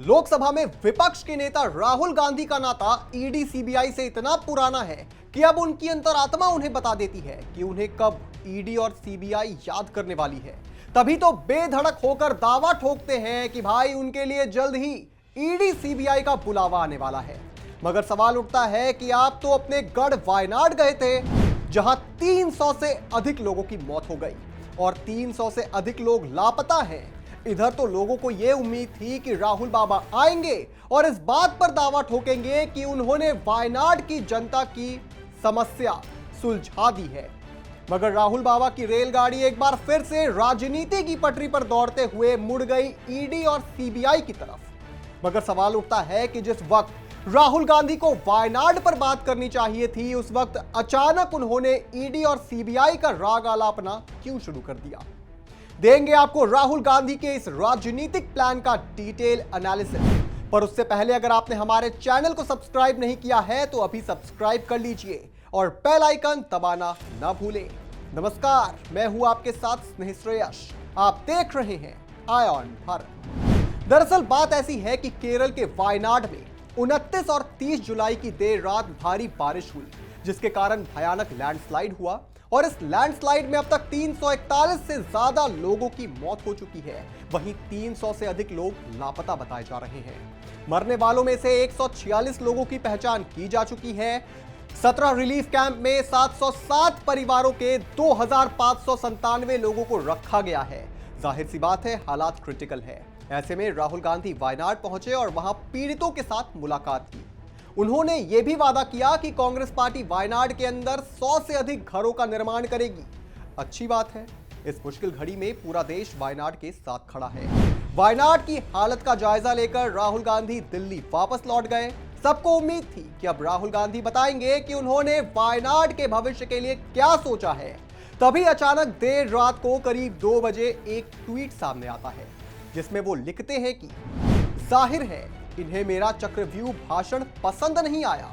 लोकसभा में विपक्ष के नेता राहुल गांधी का नाता ईडी सीबीआई से इतना पुराना है कि अब उनकी अंतरात्मा उन्हें बता देती है कि उन्हें कब ईडी और सीबीआई याद करने वाली है। तभी तो बेधड़क होकर दावा ठोकते हैं कि भाई उनके लिए जल्द ही ईडी सीबीआई का बुलावा आने वाला है। मगर सवाल उठता है कि आप तो अपने गढ़ वायनाड गए थे, जहां 300 से अधिक लोगों की मौत हो गई और 300 से अधिक लोग लापता हैं। इधर तो लोगों को यह उम्मीद थी कि राहुल बाबा आएंगे और इस बात पर दावा ठोकेंगे कि उन्होंने वायनाड की जनता की समस्या सुलझा दी है। मगर राहुल बाबा की रेलगाड़ी एक बार फिर से राजनीति की पटरी पर दौड़ते हुए मुड़ गई ईडी और सीबीआई की तरफ। मगर सवाल उठता है कि जिस वक्त राहुल गांधी को वायनाड पर बात करनी चाहिए थी, उस वक्त अचानक उन्होंने ईडी और सीबीआई का राग आलापना क्यों शुरू कर दिया। देंगे आपको राहुल गांधी के इस राजनीतिक प्लान का डिटेल एनालिसिस। पर उससे पहले अगर आपने हमारे चैनल को सब्सक्राइब नहीं किया है तो अभी सब्सक्राइब कर लीजिए और बेल आइकन दबाना ना भूलें। नमस्कार, मैं हूं आपके साथ स्नेह श्रेयस। आप देख रहे हैं आई ऑन भारत। दरअसल बात ऐसी है कि केरल के वायनाड में 29 और 30 जुलाई की देर रात भारी बारिश हुई, जिसके कारण भयानक लैंडस्लाइड हुआ और इस लैंडस्लाइड में अब तक 341 से ज्यादा लोगों की मौत हो चुकी है। वहीं 300 से अधिक लोग लापता बताए जा रहे हैं। मरने वालों में से 146 लोगों की पहचान की जा चुकी है। 17 रिलीफ कैंप में 707 परिवारों के 2597 लोगों को रखा गया है। जाहिर सी बात है, हालात क्रिटिकल है। ऐसे में राहुल गांधी वायनाड पहुंचे और वहां पीड़ितों के साथ मुलाकात की। उन्होंने यह भी वादा किया कि कांग्रेस पार्टी वायनाड के अंदर 100 से अधिक घरों का निर्माण करेगी। अच्छी बात है, इस मुश्किल घड़ी में पूरा देश वायनाड के साथ खड़ा है। वायनाड की हालत का जायजा लेकर राहुल गांधी दिल्ली वापस लौट गए। सबको उम्मीद थी कि अब राहुल गांधी बताएंगे कि उन्होंने वायनाड के भविष्य के लिए क्या सोचा है। तभी अचानक देर रात को करीब 2 बजे एक ट्वीट सामने आता है, जिसमें वो लिखते हैं कि जाहिर है इन्हें मेरा चक्रव्यूह भाषण पसंद नहीं आया।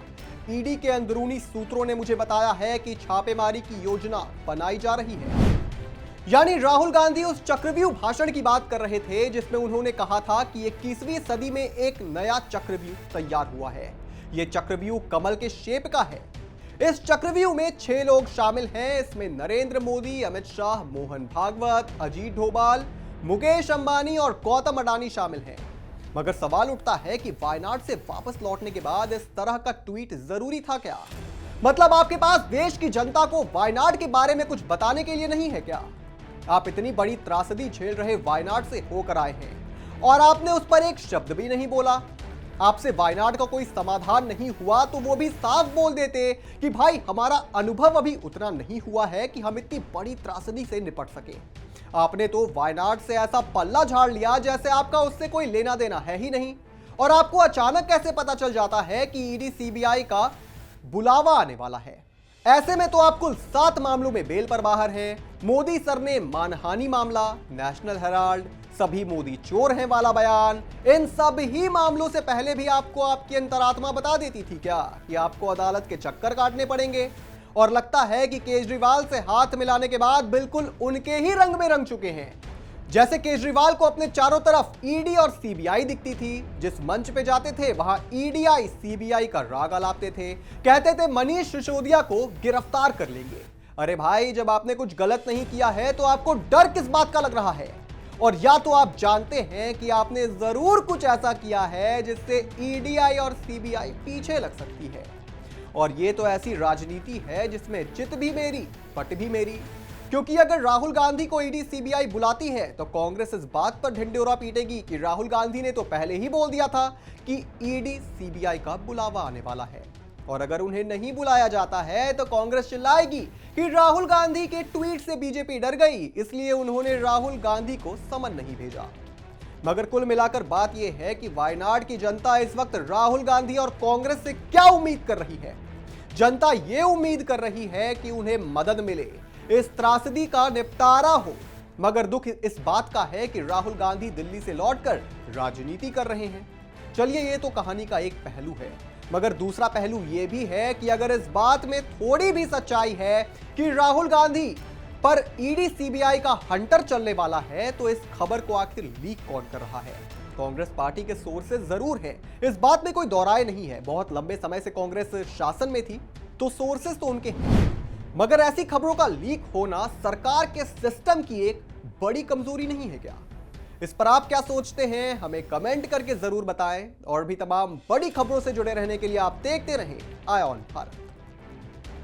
ईडी के अंदरूनी सूत्रों ने मुझे बताया है कि छापेमारी की योजना बनाई जा रही है। यानी राहुल गांधी उस चक्रव्यूह भाषण की बात कर रहे थे जिसमें उन्होंने कहा था कि 21वीं सदी में एक नया चक्रव्यूह तैयार हुआ है। यह चक्रव्यूह कमल के शेप का है। इस चक्रव्यूह में 6 लोग शामिल हैं। इसमें नरेंद्र मोदी, अमित शाह, मोहन भागवत, अजीत डोभाल, मुकेश अंबानी और गौतम अडानी शामिल हैं। मगर सवाल उठता है कि वायनाड से वापस लौटने के बाद इस तरह का ट्वीट जरूरी था क्या? मतलब आपके पास देश की जनता को वायनाड के बारे में कुछ बताने के लिए नहीं है क्या? आप इतनी बड़ी त्रासदी झेल रहे वायनाड से होकर आए हैं और आपने उस पर एक शब्द भी नहीं बोला। आपसे वायनाड का कोई समाधान नहीं हुआ तो वो भी साफ बोल देते कि भाई हमारा अनुभव अभी उतना नहीं हुआ है कि हम इतनी बड़ी त्रासदी से निपट सके। आपने तो वायनाड से ऐसा पल्ला झाड़ लिया जैसे आपका उससे कोई लेना देना है ही नहीं। और आपको अचानक कैसे पता चल जाता है कि ईडी सीबीआई का बुलावा आने वाला है? ऐसे में तो आप कुल 7 मामलों में बेल पर बाहर हैं। मोदी सर ने मानहानि मामला, नेशनल हेराल्ड, सभी मोदी चोर हैं वाला बयान, इन सब ही मामलों से पहले भी आपको आपकी अंतरात्मा बता देती थी क्या कि आपको अदालत के चक्कर काटने पड़ेंगे? और लगता है कि केजरीवाल से हाथ मिलाने के बाद बिल्कुल उनके ही रंग में रंग चुके हैं। जैसे केजरीवाल को अपने चारों तरफ ईडी और सीबीआई दिखती थी। जिस मंच पे जाते थे वहां ईडीआई सीबीआई का राग आलापते थे, कहते थे मनीष सिसोदिया को गिरफ्तार कर लेंगे। अरे भाई, जब आपने कुछ गलत नहीं किया है तो आपको डर किस बात का लग रहा है? और या तो आप जानते हैं कि आपने जरूर कुछ ऐसा किया है जिससे ईडीआई और सीबीआई पीछे लग सकती है। और ये तो ऐसी राजनीति है जिसमें चित भी मेरी पट भी मेरी। क्योंकि अगर राहुल गांधी को ईडी सीबीआई बुलाती है तो कांग्रेस इस बात पर ढिंढोरा पीटेगी कि राहुल गांधी ने तो पहले ही बोल दिया था कि ईडी सीबीआई का बुलावा आने वाला है। और अगर उन्हें नहीं बुलाया जाता है तो कांग्रेस चिल्लाएगी कि राहुल गांधी के ट्वीट से बीजेपी डर गई, इसलिए उन्होंने राहुल गांधी को समन नहीं भेजा। मगर कुल मिलाकर बात यह है कि वायनाड की जनता इस वक्त राहुल गांधी और कांग्रेस से क्या उम्मीद कर रही है? जनता यह उम्मीद कर रही है कि उन्हें मदद मिले, इस त्रासदी का निपटारा हो। मगर दुख इस बात का है कि राहुल गांधी दिल्ली से लौटकर राजनीति कर रहे हैं। चलिए, ये तो कहानी का एक पहलू है, मगर दूसरा पहलू यह भी है कि अगर इस बात में थोड़ी भी सच्चाई है कि राहुल गांधी पर ईडी सीबीआई का हंटर चलने वाला है, तो इस खबर को आखिर लीक कौन कर रहा है? कांग्रेस पार्टी के सोर्सेज जरूर हैं, इस बात में कोई दौराय नहीं है। बहुत लंबे समय से कांग्रेस शासन में थी, तो सोर्सेज तो उनके हैं। मगर ऐसी खबरों का लीक होना सरकार के सिस्टम की एक बड़ी कमजोरी नहीं है क्या? इस पर आप क्या सोचते हैं, हमें कमेंट करके जरूर बताएं। और भी तमाम बड़ी खबरों से जुड़े रहने के लिए आप देखते रहें आय ऑन भारत।